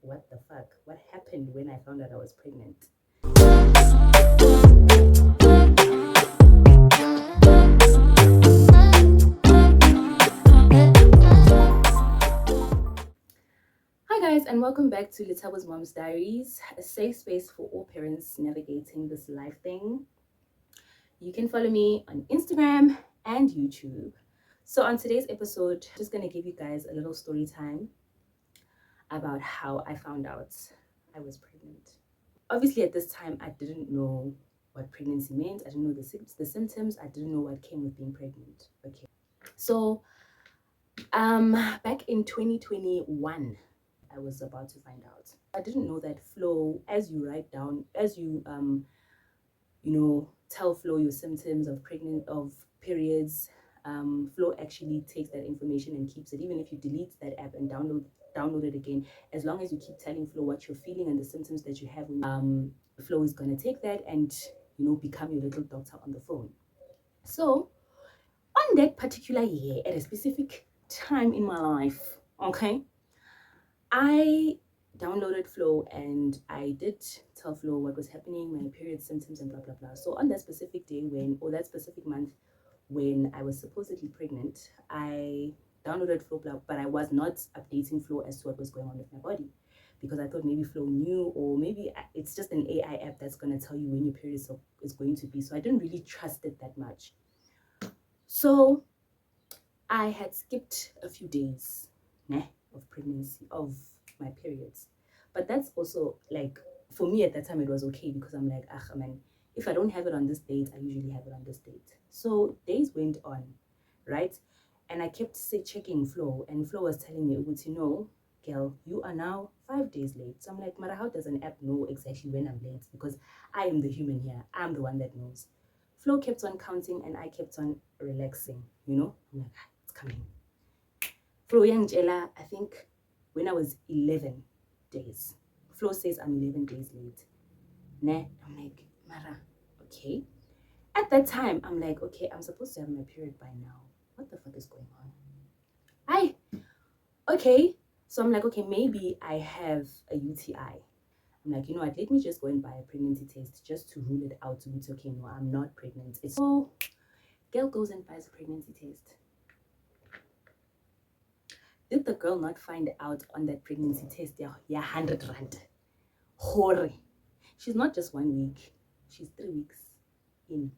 what the fuck? What happened when I found out I was pregnant? Hi guys, and welcome back to Lethabos Mom Diaries, a safe space for all parents navigating this life thing. You can follow me on Instagram and YouTube. So on today's episode, I'm just going to give you guys a little story time about how I found out I was pregnant. Obviously, at this time, I didn't know what pregnancy meant. I didn't know the symptoms. I didn't know what came with being pregnant. Okay. So back in 2021, I was about to find out. I didn't know that flow, as you write down, as you tell flow your symptoms of periods, flow actually takes that information and keeps it. Even if you delete that app and download it again, as long as you keep telling flow what you're feeling and the symptoms that you have, flow is going to take that and become your little doctor on the phone. So on that particular year, at a specific time in my life, okay, I downloaded Flow and I did tell Flow what was happening, my period symptoms and blah blah blah. So on that specific day that specific month when I was supposedly pregnant, I downloaded Flow, but I was not updating Flow as to what was going on with my body, because I thought maybe Flow knew, or maybe it's just an AI app that's going to tell you when your period is going to be. So I didn't really trust it that much. So I had skipped a few days of pregnancy, of my periods. But that's also, like, for me at that time it was okay, because I'm like, man, if I don't have it on this date, I usually have it on this date. So days went on, right? And I kept checking Flow, and Flow was telling me, girl, you are now 5 days late. So I'm like, Mara, how does an app know exactly when I'm late? Because I am the human here. I'm the one that knows. Flow kept on counting and I kept on relaxing, I'm like, it's coming. Flow Yangela, I think when I was 11 days. Flo says I'm 11 days late. Nah, I'm like, Mara, okay. At that time, I'm like, okay, I'm supposed to have my period by now. What the fuck is going on? Okay. So I'm like, okay, maybe I have a UTI. I'm like, you know what, let me just go and buy a pregnancy test just to rule it out, to be okay, no, I'm not pregnant. So girl goes and buys a pregnancy test. Did the girl not find out on that pregnancy test, yeah, 100 rand? Hore. She's not just 1 week, she's 3 weeks in.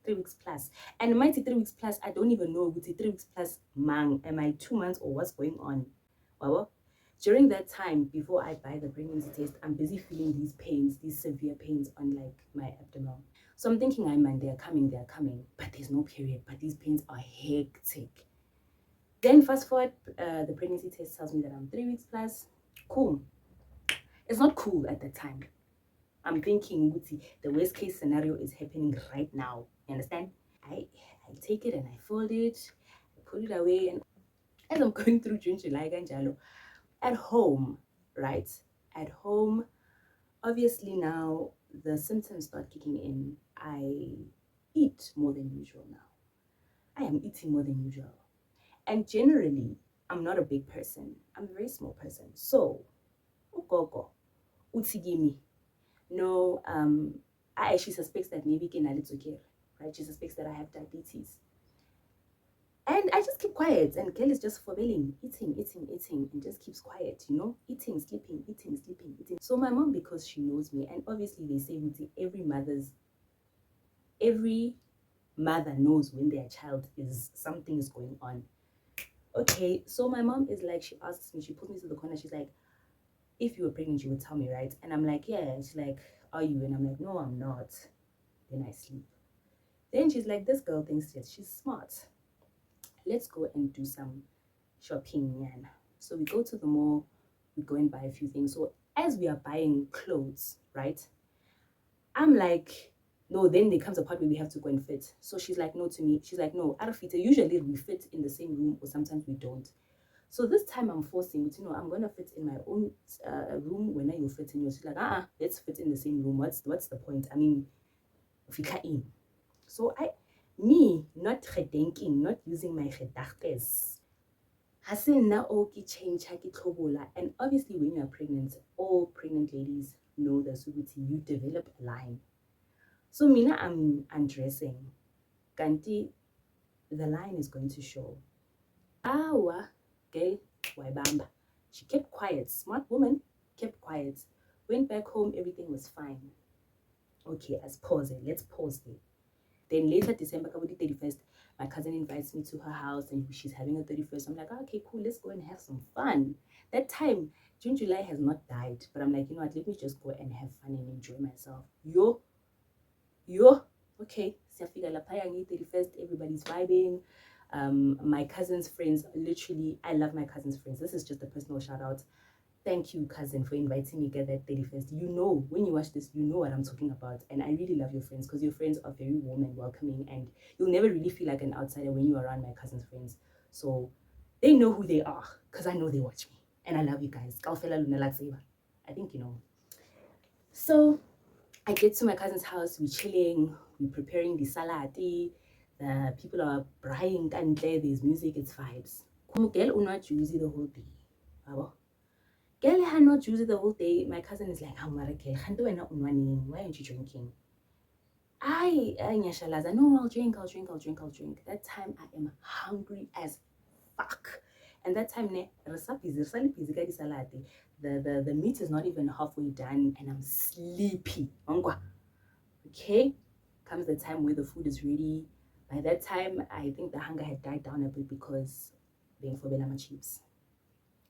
3 weeks plus. And mighty 3 weeks plus, I don't even know, 3 weeks plus, mang, am I 2 months or what's going on? Well, during that time, before I buy the pregnancy test, I'm busy feeling these pains, these severe pains on like my abdomen. So I'm thinking, man, they're coming, but there's no period, but these pains are hectic. Then fast forward, the pregnancy test tells me that I'm 3 weeks plus. Cool. It's not cool at that time. I'm thinking, the worst case scenario is happening right now. You understand? I take it and I fold it, I put it away, and as I'm going through June, July, Ganjalo, at home, right? At home, obviously now the symptoms start kicking in. I eat more than usual now. I am eating more than usual. And generally, I'm not a big person. I'm a very small person. So, ugogo, utigimi. No, I actually suspect that maybe it's okay, right? She suspects that I have diabetes. And I just keep quiet, and girl is just forbearing, eating, and just keeps quiet, eating, sleeping. So my mom, because she knows me, and obviously they say every mother knows when their child something is going on. Okay, so my mom is like, she asks me, she put me to the corner, she's like, if you were pregnant, you would tell me, right? And I'm like, yeah. And she's like, are you? And I'm like, no, I'm not. Then I sleep. Then she's like, this girl thinks that she's smart. Let's go and do some shopping, man. So we go to the mall, we go and buy a few things. So as we are buying clothes, right, I'm like, no, then there comes a part where we have to go and fit. So she's like, no, to me. She's like, no, out of fit. Usually we fit in the same room, or sometimes we don't. So this time I'm forcing it, I'm going to fit in my own room when you fit in yours. She's like, let's fit in the same room. What's the point? I mean, fika in. So me not thinking, not using my gedagtes, Hasina oki change haki tobola. And obviously, when you are pregnant, all pregnant ladies know that you develop a line. So Mina, I'm undressing. Kanti, the line is going to show. Awa, girl, waibamba. She kept quiet. Smart woman, kept quiet. Went back home, everything was fine. Okay, let's pause it. Let's pause there. Then later December, 31st, my cousin invites me to her house and she's having a 31st. I'm like, oh, okay, cool, let's go and have some fun. That time, June, July has not died, but I'm like, you know what, let me just go and have fun and enjoy myself. Yo, okay, siyafika lapha 31st, everybody's vibing. My cousin's friends, literally, I love my cousin's friends. This is just a personal shout out. Thank you, cousin, for inviting me to that 31st. You know, when you watch this, you know what I'm talking about. And I really love your friends because your friends are very warm and welcoming. And you'll never really feel like an outsider when you're around my cousin's friends. So they know who they are because I know they watch me. And I love you guys. I think you know. So I get to my cousin's house, we're chilling, we're preparing the salad, the people are braaiing, and there's music, it's vibes. Girl, not juicy the whole day. Girl had not juicy the whole day. My cousin is like, why aren't you drinking? I nyashalaza, no, I'll drink. That time I am hungry as fuck. And that time the meat is not even halfway done and I'm sleepy. Okay, comes the time where the food is ready. By that time, I think the hunger had died down a bit because being for Belama chips.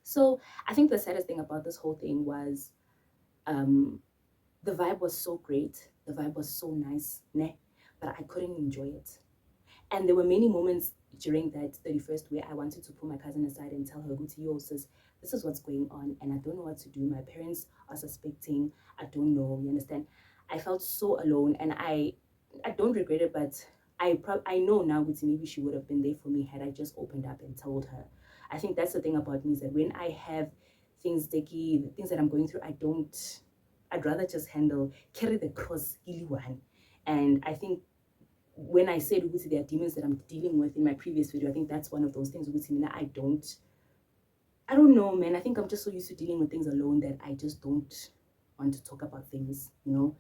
So I think the saddest thing about this whole thing was the vibe was so great, the vibe was so nice, but I couldn't enjoy it. And there were many moments during that 31st where I wanted to pull my cousin aside and tell her, yo, sis, this is what's going on, and I don't know what to do. My parents are suspecting. I don't know. You understand? I felt so alone, and I don't regret it, but I know now that maybe she would have been there for me had I just opened up and told her. I think that's the thing about me is that when I have things sticky, the things that I'm going through, I'd rather just carry the cross, one. And I think when I said there are demons that I'm dealing with in my previous video, I think that's one of those things with me. I don't know, man. I think I'm just so used to dealing with things alone that I just don't want to talk about things, you know.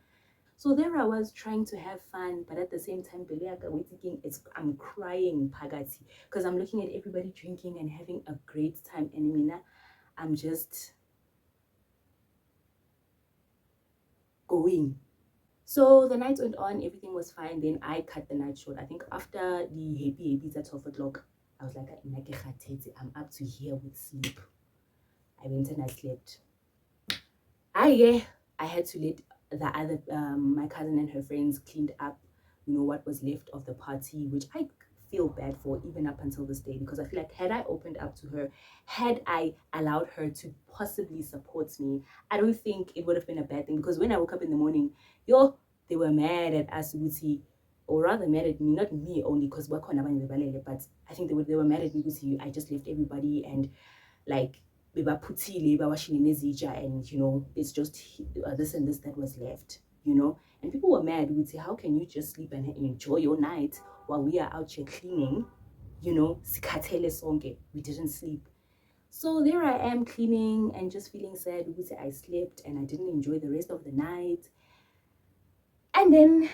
So there I was trying to have fun, but at the same time, I'm crying pagati because I'm looking at everybody drinking and having a great time, and Mina, I'm just going. So the night went on, everything was fine. Then I cut the night short. I think after the happy at 12 o'clock, I was like, I'm up to here with sleep. I went and I slept. I had to let the other my cousin and her friends cleaned up, you know, what was left of the party, which I feel bad for even up until this day, because I feel like had I opened up to her, had I allowed her to possibly support me, I don't think it would have been a bad thing. Because when I woke up in the morning, they were mad at us, or rather mad at me, not me only, because but I think they were mad at me. I just left everybody and like and you know it's just this and this that was left, you know. And people were mad. Would say, how can you just sleep and enjoy your night while we are out here cleaning, you know? We didn't sleep. So there I am cleaning and just feeling sad. We say I slept and I didn't enjoy the rest of the night. And then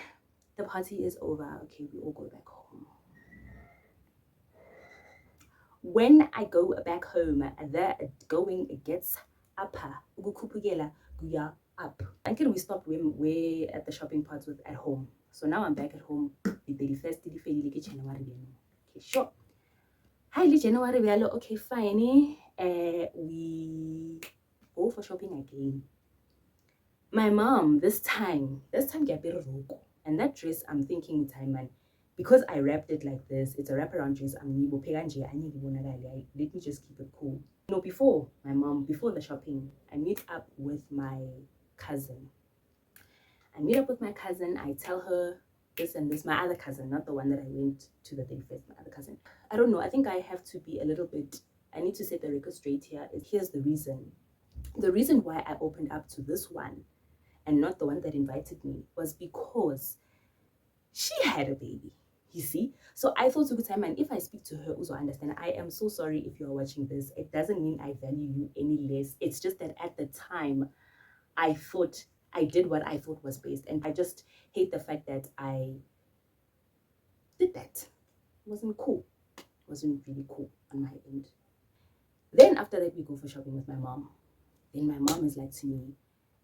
the party is over. Okay, we all go back home. When I go back home, the going gets upper. Up. Until we stopped way at the shopping parts with at home. So now I'm back at home. The 31st, January. Okay, sure. Hi, January. Okay, fine. We go for shopping again. My mom, this time, and that dress, I'm thinking time, man, because I wrapped it like this, it's a wraparound dress. Let me just keep it cool. No, before my mom, before the shopping, I meet up with my cousin. I tell her this and this, my other cousin, not the one that I went to the 31st, my other cousin. I don't know, I think I have to be a little bit, I need to set the record straight here. Here's the reason. The reason why I opened up to this one and not the one that invited me was because she had a baby. You see? So I thought to good time, and if I speak to her, also understand. I am so sorry if you are watching this. It doesn't mean I value you any less. It's just that at the time, I thought I did what I thought was best, and I just hate the fact that I did that. It wasn't cool. It wasn't really cool on my end. Then after that, we go for shopping with my mom. Then my mom is like to me,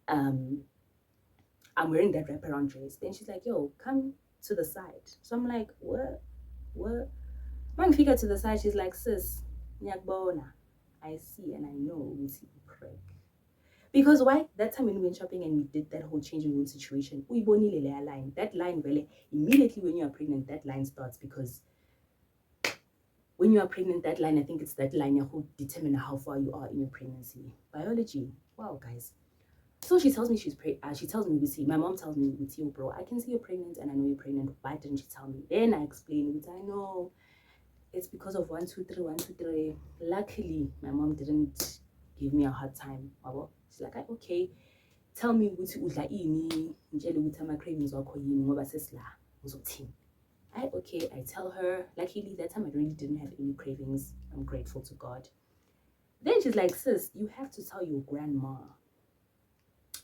um, I'm wearing that wraparound dress. Then she's like, yo, come to the side. So I'm like, what? What? One figure to the side, she's like, sis, nyakbona. I see and I know we see pray. Because why? That time when we went shopping and we did that whole changing room situation, uyibonile leya line. That line, really, immediately when you are pregnant, that line starts because when you are pregnant, that line, I think it's that line who determine how far you are in your pregnancy. Biology. Wow, guys. So she tells me she tells me, we see, my mom tells me, with you, bro, I can see you're pregnant and I know you're pregnant. Why didn't she tell me? Then I explain, which I know it's because of 1, 2, 3, 1, 2, 3. Luckily, my mom didn't give me a hard time. She's like, okay, tell me ukuthi udla ini, ngitshele ukuthi ama cravings wakho yini ngoba sesila uzothini. Okay, I tell her. Luckily, that time I really didn't have any cravings. I'm grateful to God. Then she's like, sis, you have to tell your grandma.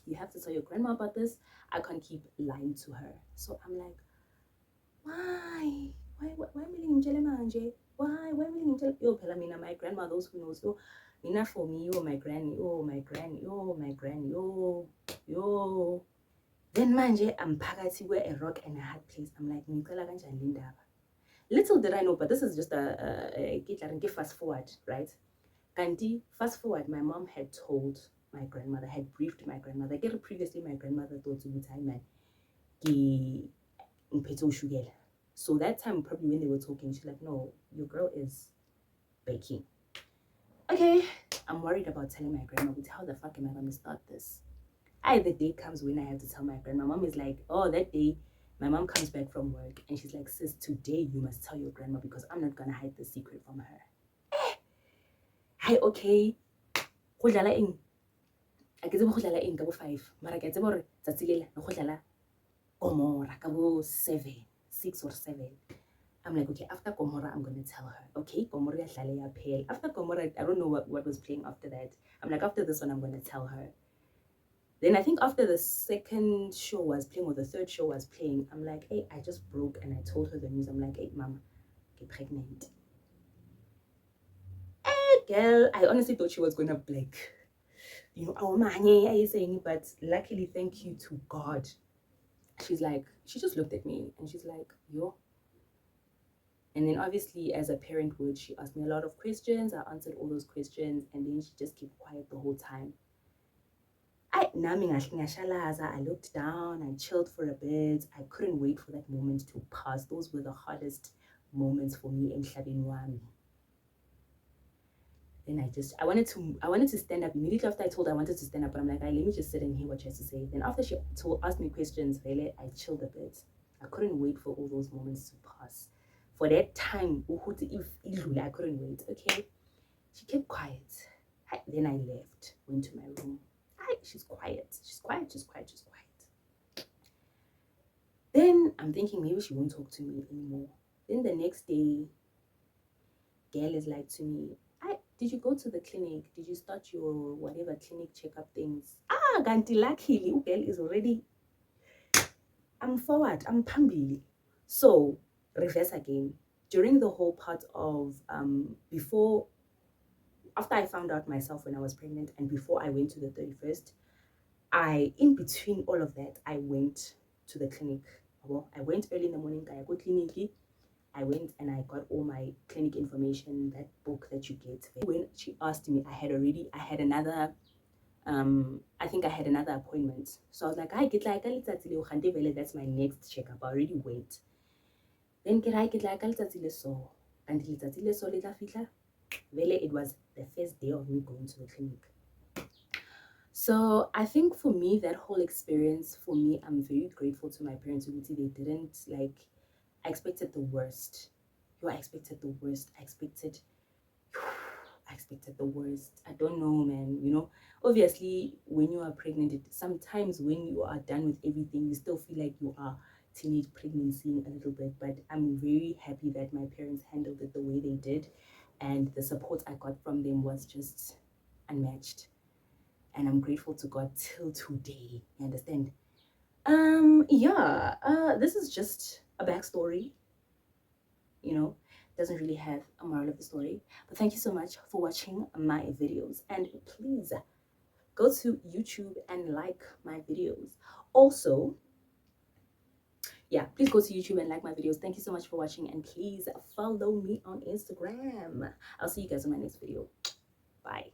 You have to tell your grandma about this. I can't keep lying to her. So I'm like, why? Why manje? Why yo phela mina, my grandma, those who knows, yo, mina for me, yo, my granny, yo, my granny, yo, my granny, yo. Then manje, I'm phakathi where a rock and a hard place. I'm like, ngicela kanjani le ndaba? Little did I know, but this is just a fast forward, right? Kanti, fast forward, my mom had told my grandmother, had briefed my grandmother. Previously, my grandmother thought to be time, man, so that time, probably when they were talking, she's like, no, your girl is baking. Okay, I'm worried about telling my grandma, but how the fuck am I going to start this? The day comes when I have to tell my grandma. Mom is like, oh, that day, my mom comes back from work and she's like, sis, today you must tell your grandma because I'm not going to hide the secret from her. Hi, okay. Go dlala eng? A ke tsebe go dlala eng ka bo 5. Mara ke tsebe hore tsatsi lela go dlala Gomora ka bo 7, 6 or 7. I'm like, okay, after Gomora, I'm going to tell her. Okay, Gomora ya pale. After Gomora, I don't know what was playing after that. I'm like, after this one, I'm going to tell her. Then I think after the second show was playing or the third show was playing, I'm like, hey, I just broke and I told her the news. I'm like, hey, mama, get pregnant. Hey, girl, I honestly thought she was going to like, you know, oh man, yeah, you're saying, but luckily, thank you to God. She's like, she just looked at me and she's like, yo. And then obviously, as a parent would, she asked me a lot of questions. I answered all those questions and then she just kept quiet the whole time. I looked down, I chilled for a bit. I couldn't wait for that moment to pass. Those were the hardest moments for me in Wami. Then I wanted to stand up. Immediately after I told her I wanted to stand up, but I'm like, let me just sit and hear what she has to say. Then after she asked me questions, I chilled a bit. I couldn't wait for all those moments to pass. For that time, I couldn't wait. Okay, she kept quiet. Then I left, went to my room. She's quiet. Then I'm thinking maybe she won't talk to me anymore. Then the next day, girl is like to me, did you go to the clinic? Did you start your whatever clinic checkup things? Ganti luckily, girl is already, I'm forward, I'm pambili. So, reverse again. During the whole part of, after I found out myself when I was pregnant and before I went to the 31st, in between all of that, I went to the clinic. Well, I went early in the morning, I go clinic. I went and I got all my clinic information, that book that you get. When she asked me, I had another, I think I had another appointment. So I was like, I get like that's my next checkup. I already went. Then get like so until it was the first day of me going to the clinic. So I think for me, that whole experience, for me, I'm very grateful to my parents. They didn't like, I expected the worst. I expected the worst. I expected the worst. I don't know, man. You know, obviously, when you are pregnant, sometimes when you are done with everything, you still feel like you are teenage pregnancy a little bit, but I'm very happy that my parents handled it the way they did, and the support I got from them was just unmatched. And I'm grateful to God till today. You understand? Yeah, this is just a backstory, you know, doesn't really have a moral of the story. But thank you so much for watching my videos, and please go to YouTube and like my videos. Also, yeah, please go to YouTube and like my videos. Thank you so much for watching, and please follow me on Instagram. I'll see you guys in my next video. Bye.